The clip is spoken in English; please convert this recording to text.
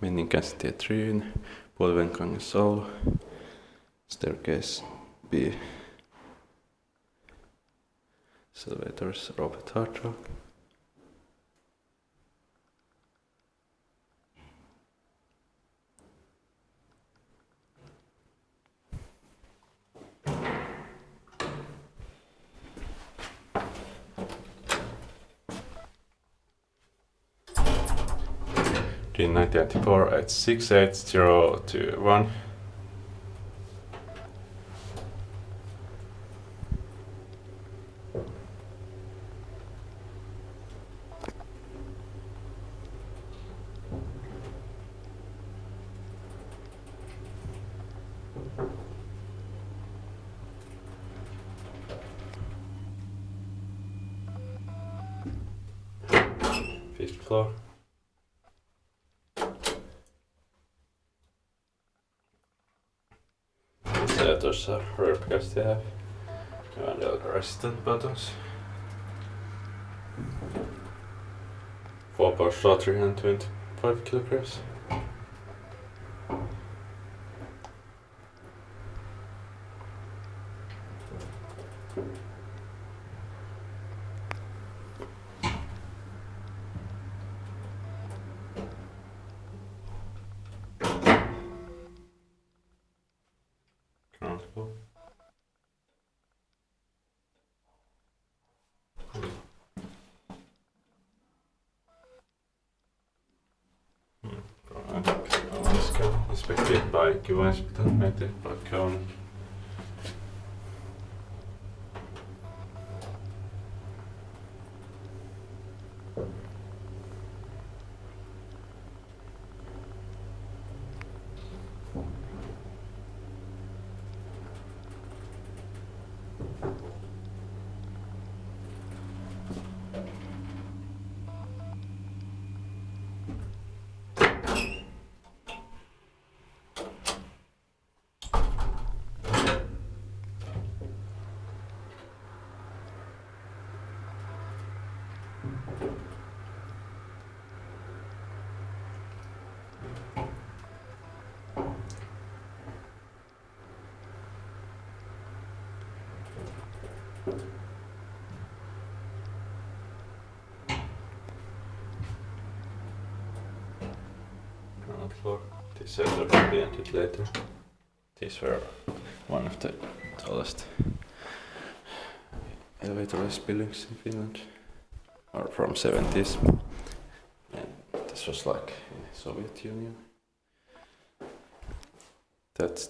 Menninkäisentie 3, Puolivälinkangas Oulu, staircase B, elevators Robert Hard Rock. D1994-868-021. Fifth floor. Those are rare because they have vandal resistant buttons. 4-power straw, 325 kilograms. Ground floor. Inspected by QS, but maintained by Kone. Ground floor. These are painted later. These were one of the tallest elevator-less buildings in Finland, or from 70s. And this was like in the Soviet Union. That's